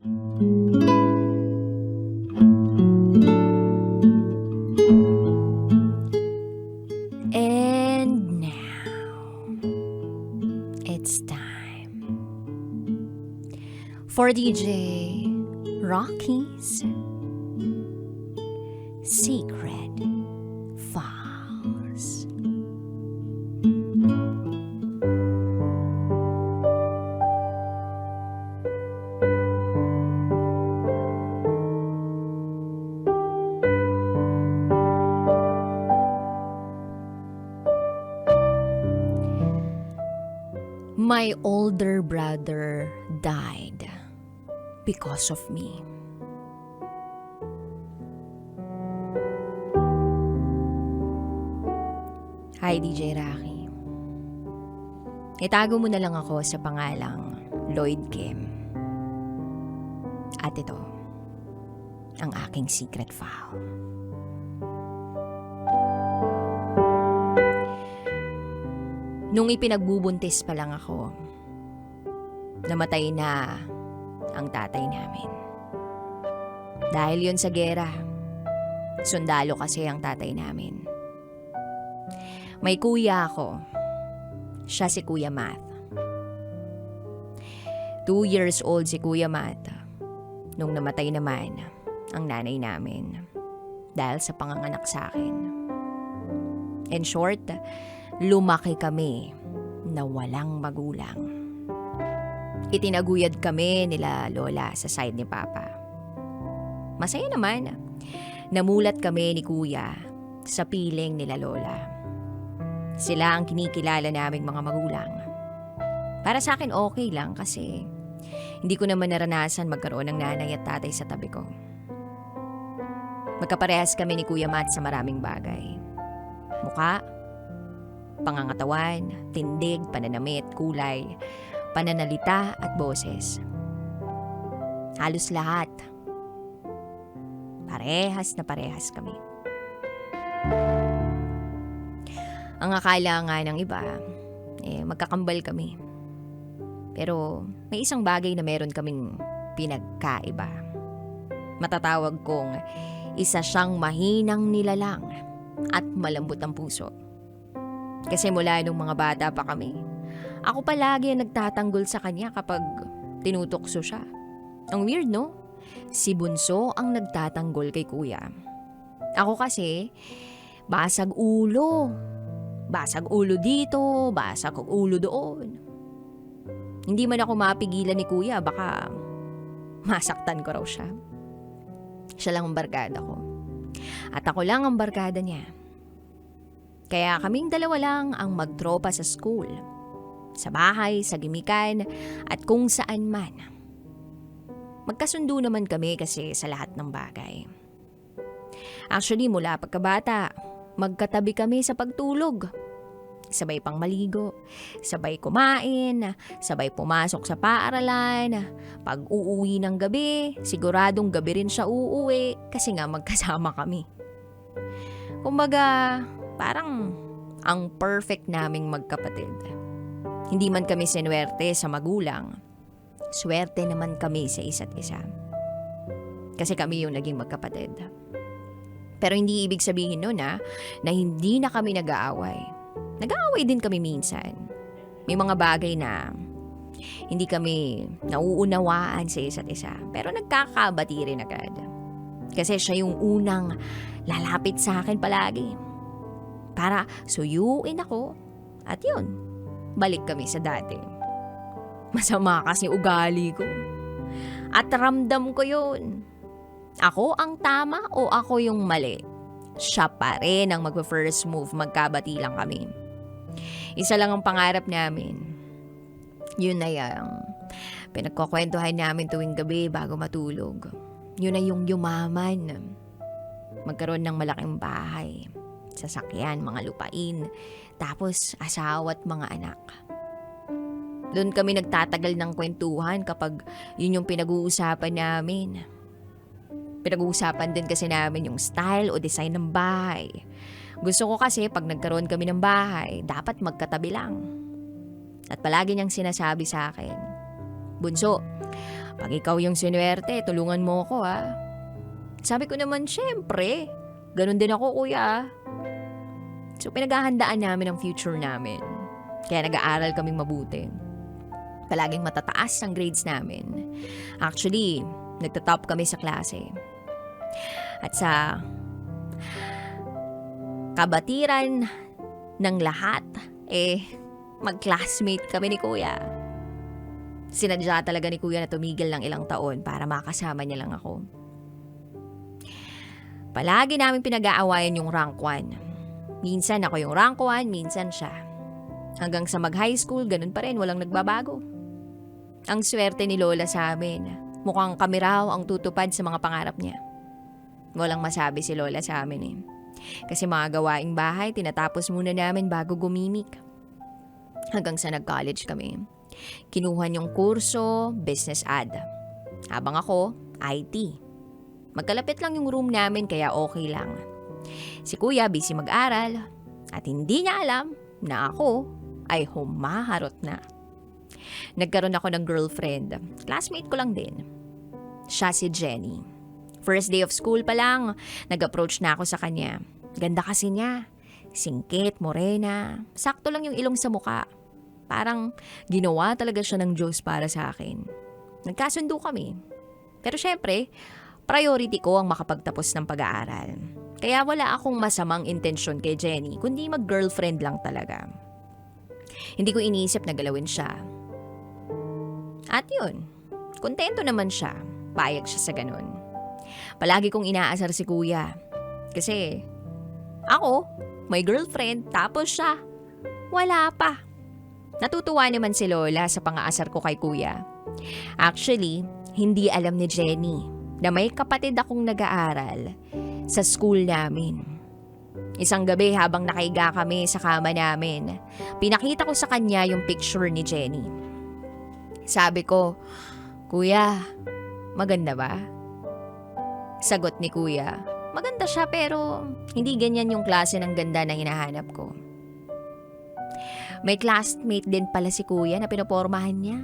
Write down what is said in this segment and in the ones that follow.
And now, it's time for DJ Rocky's Secret Files. My older brother died because of me. Hi, DJ Rocky. Itago mo na lang ako sa pangalang Lloyd Kim. At ito, ang aking secret file. Nung ipinagbubuntis pa lang ako, namatay na ang tatay namin. Dahil yun sa gera, sundalo kasi ang tatay namin. May kuya ako. Siya si Kuya Matt. 2 years old si Kuya Matt nung namatay naman ang nanay namin dahil sa panganganak sa akin. In short, lumaki kami na walang magulang. Itinaguyod kami nila lola sa side ni Papa. Masaya naman. Namulat kami ni Kuya sa piling nila lola. Sila ang kinikilala naming mga magulang. Para sa akin okay lang kasi hindi ko naman naranasan magkaroon ng nanay at tatay sa tabi ko. Magkaparehas kami ni Kuya Matt sa maraming bagay. Mukha, pangangatawan, tindig, pananamit, kulay, pananalita at boses. Halos lahat. Parehas na parehas kami. Ang akala nga ng iba, magkakambal kami. Pero may isang bagay na meron kaming pinagkaiba. Matatawag kong isa siyang mahinang nilalang at malambot ang puso. Kasi mula nung mga bata pa kami, ako palagi ang nagtatanggol sa kanya kapag tinutokso siya. Ang weird, no? Si Bunso ang nagtatanggol kay Kuya. Ako kasi, basag ulo. Basag ulo dito, basag ulo doon. Hindi man ako mapigilan ni Kuya, baka masaktan ko raw siya. Siya lang ang barkada ko. At ako lang ang barkada niya. Kaya kaming dalawa lang ang magtropa sa school, sa bahay, sa gimikan, at kung saan man. Magkasundo naman kami kasi sa lahat ng bagay. Actually, mula pagkabata, magkatabi kami sa pagtulog. Sabay pang maligo, sabay kumain, sabay pumasok sa paaralan. Pag uuwi ng gabi, siguradong gabi rin siya uuwi kasi nga magkasama kami. Kumbaga, parang ang perfect naming magkapatid. Hindi man kami sinuwerte sa magulang, swerte naman kami sa isa't isa. Kasi kami yung naging magkapatid. Pero hindi ibig sabihin nun na hindi na kami nag-aaway. Nag-aaway din kami minsan. May mga bagay na hindi kami nauunawaan sa isa't isa. Pero nagkakabati rin agad. Kasi siya yung unang lalapit sa akin palagi. Para suyuin ako. At yun, balik kami sa dati. Masama kasi ugali ko. At ramdam ko yun. Ako ang tama o ako yung mali? Siya pa rin ang mag-first move, magkabati lang kami. Isa lang ang pangarap namin. Yun na yung pinagkukwentuhan namin tuwing gabi bago matulog. Yun na yung yumaman. Magkaroon ng malaking bahay, sasakyan, mga lupain, tapos asawa at mga anak. Doon kami nagtatagal ng kwentuhan kapag yun yung pinag-uusapan namin. Pinag-uusapan din kasi namin yung style o design ng bahay. Gusto ko kasi pag nagkaroon kami ng bahay, dapat magkatabi lang. At palagi niyang sinasabi sa akin, Bunso, Pag ikaw yung sinuwerte, tulungan mo ako ha. Sabi ko naman, syempre. Ganun din ako kuya. So pinaghahandaan namin ang future namin. Kaya nag-aaral kaming mabuti. Palaging matataas ang grades namin. Actually, nagtatop kami sa klase. At sa kabatiran ng lahat, mag-classmate kami ni kuya. Sinadya talaga ni kuya na tumigil ng ilang taon para makasama niya lang ako. Palagi namin pinag-aawayan yung rank 1. Minsan ako yung rank 1, minsan siya. Hanggang sa mag-high school, ganun pa rin, walang nagbabago. Ang swerte ni Lola sa amin, mukhang kami raw ang tutupad sa mga pangarap niya. Walang masabi si Lola sa amin eh. Kasi mga gawaing bahay, tinatapos muna namin bago gumimik. Hanggang sa nag-college kami. Kinuha niyong kurso, business ad. Habang ako, IT. Magkalapit lang yung room namin kaya okay lang. Si kuya busy mag-aral at hindi niya alam na ako ay humaharot na. Nagkaroon ako ng girlfriend. Classmate ko lang din. Siya si Jenny. First day of school pa lang, nag-approach na ako sa kanya. Ganda kasi niya. Singkit, morena. Sakto lang yung ilong sa muka. Parang ginawa talaga siya ng Diyos para sa akin. Nagkasundo kami. Pero syempre, priority ko ang makapagtapos ng pag-aaral. Kaya wala akong masamang intensyon kay Jenny, kundi mag-girlfriend lang talaga. Hindi ko iniisip na galawin siya. At yun, kontento naman siya. Payag siya sa ganun. Palagi kong inaasar si kuya. Kasi ako, may girlfriend, tapos siya, wala pa. Natutuwa naman si Lola sa pang-aasar ko kay kuya. Actually, hindi alam ni Jenny na may kapatid akong nag-aaral sa school namin. Isang gabi habang nakaiga kami sa kama namin, pinakita ko sa kanya yung picture ni Jenny. Sabi ko, "Kuya, maganda ba?" Sagot ni kuya, "Maganda siya pero hindi ganyan yung klase ng ganda na hinahanap ko." May classmate din pala si kuya na pinopormahan niya.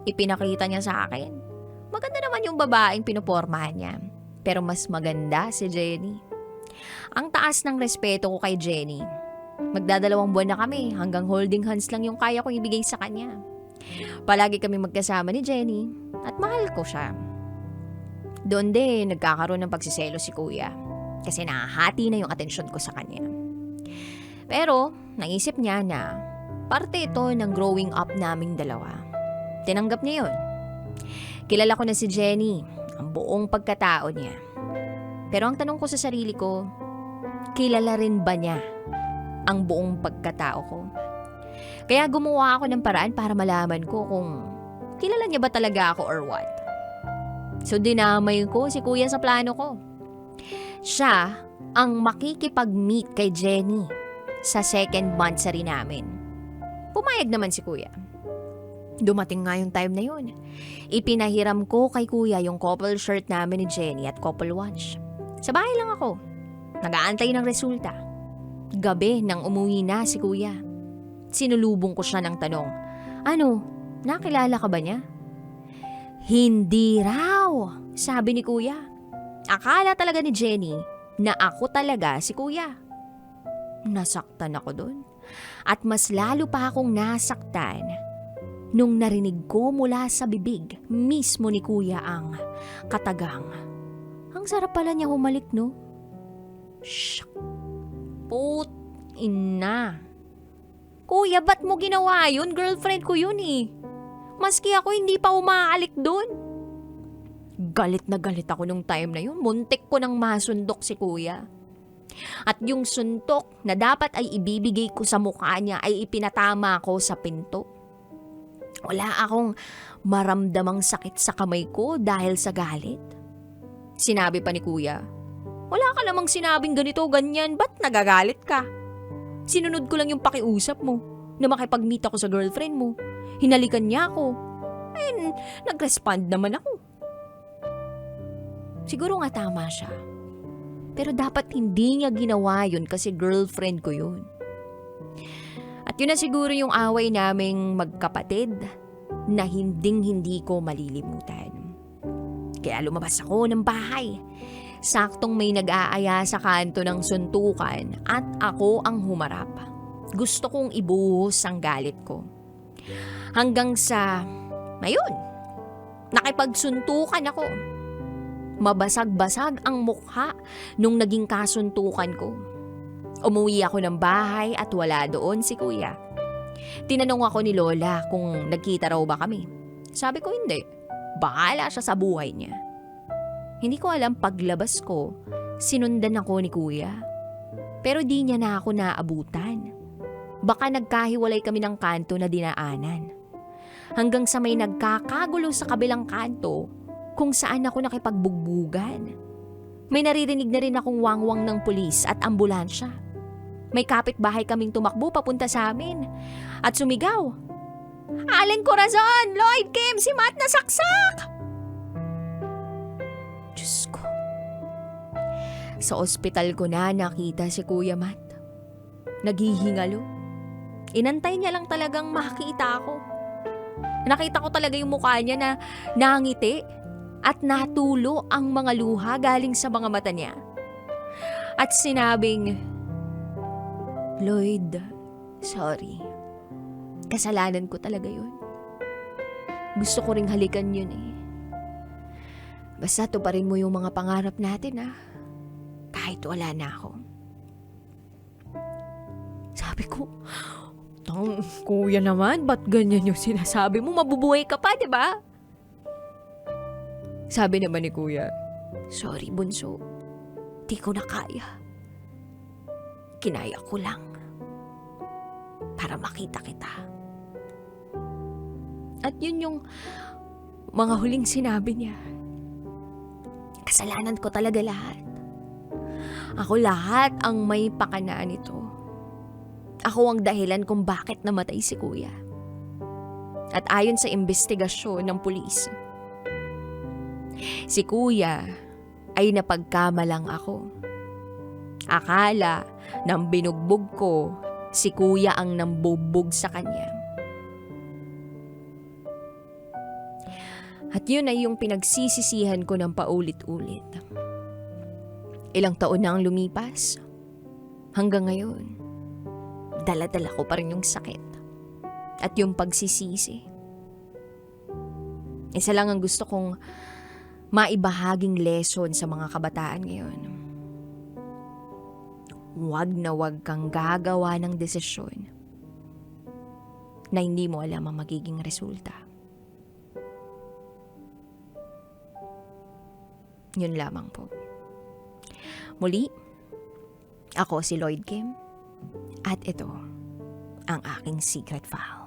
Ipinakita niya sa akin. Maganda naman yung babaeng pinopormahan niya. Pero mas maganda si Jenny. Ang taas ng respeto ko kay Jenny. Magdadalawang buwan na kami hanggang holding hands lang yung kaya kong ibigay sa kanya. Palagi kami magkasama ni Jenny at mahal ko siya. Doon din nagkakaroon ng pagsiselo si kuya kasi nahahati na yung atensyon ko sa kanya. Pero naisip niya na parte ito ng growing up naming dalawa. Tinanggap niya yun. Kilala ko na si Jenny, ang buong pagkatao niya. Pero ang tanong ko sa sarili ko, kilala rin ba niya ang buong pagkatao ko? Kaya gumawa ako ng paraan para malaman ko kung kilala niya ba talaga ako or what. So dinamay ko si kuya sa plano ko. Siya ang makikipag-meet kay Jenny sa second monthsary namin. Pumayag naman si kuya. Dumating nga yung time na yun. Ipinahiram ko kay kuya yung couple shirt namin ni Jenny at couple watch. Sa bahay lang ako. Nag-aantay ng resulta. Gabi nang umuwi na si kuya. Sinulubong ko siya ng tanong, "Ano, nakilala ka ba niya?" "Hindi raw," sabi ni kuya. Akala talaga ni Jenny na ako talaga si kuya. Nasaktan ako doon. At mas lalo pa akong nasaktan nung narinig ko mula sa bibig mismo ni kuya ang katagang, "Ang sarap pala niya humalik, no?" Shh! Put ina. Kuya, ba't mo ginawa yun? Girlfriend ko yun eh. Maski ako hindi pa umaalik doon. Galit na galit ako nung time na yun. Muntik ko nang masundok si kuya. At yung suntok na dapat ay ibibigay ko sa mukha niya ay ipinatama ko sa pinto. Wala akong maramdamang sakit sa kamay ko dahil sa galit. Sinabi pa ni kuya, "Wala ka namang sinabing ganito ganyan, ba't nagagalit ka? Sinunod ko lang yung pakiusap mo na makipag-meet ako sa girlfriend mo. Hinalikan niya ako. Ay, nag-respond naman ako." Siguro nga tama siya. Pero dapat hindi niya ginawa yun kasi girlfriend ko yun. At yun na siguro yung away naming magkapatid na hinding-hindi ko malilimutan. Kaya lumabas ako ng bahay. Saktong may nag-aaya sa kanto ng suntukan at ako ang humarap. Gusto kong ibuhos ang galit ko. Hanggang sa, ayun, nakipagsuntukan ako. Mabasag-basag ang mukha nung naging kasuntukan ko. Umuwi ako ng bahay at wala doon si kuya. Tinanong ako ni Lola kung nagkita raw ba kami. Sabi ko hindi. Bahala siya sa buhay niya. Hindi ko alam paglabas ko, sinundan ako ni kuya. Pero di niya na ako naabutan. Baka nagkahiwalay kami ng kanto na dinaanan. Hanggang sa may nagkakagulo sa kabilang kanto kung saan ako nakipagbugbugan. May naririnig na rin akong wangwang ng pulis at ambulansya. May kapitbahay kaming tumakbo papunta sa amin at sumigaw, "Aling Corazon! Lloyd Kim! Si Matt nasaksak!" Diyos ko. Sa ospital ko na nakita si Kuya Matt. Naghihingalo. Inantay niya lang talagang makita ako. Nakita ko talaga yung mukha niya na nangiti at natulo ang mga luha galing sa mga mata niya. At sinabing, "Lloyd, sorry. Kasalanan ko talaga yun. Gusto ko ring halikan yun eh. Basta tuparin mo yung mga pangarap natin kahit wala na ako." Sabi ko, "Kuya naman, ba't ganyan yung sinasabi mo? Mabubuhay ka pa, di ba?" Sabi naman ni kuya, "Sorry bunso, di ko na kaya. Kinaya ko lang para makita kita." At yun yung mga huling sinabi niya. Kasalanan ko talaga lahat. Ako lahat ang may pakanaan nito. Ako ang dahilan kung bakit namatay si kuya. At ayon sa investigasyon ng pulis, si kuya ay napagkamalang ako. Akala ng binugbog ko, si kuya ang nambugbog sa kanya. At yun ay yung pinagsisisihan ko ng paulit-ulit. Ilang taon na ang lumipas. Hanggang ngayon, dala-dala ko pa rin yung sakit at yung pagsisisi. Isa lang ang gusto kong maibahaging lesson sa mga kabataan ngayon. Huwag na huwag kang gagawa ng desisyon na hindi mo alam ang magiging resulta. Yun lamang po. Muli, ako si Lloyd Kim. At ito ang aking secret file.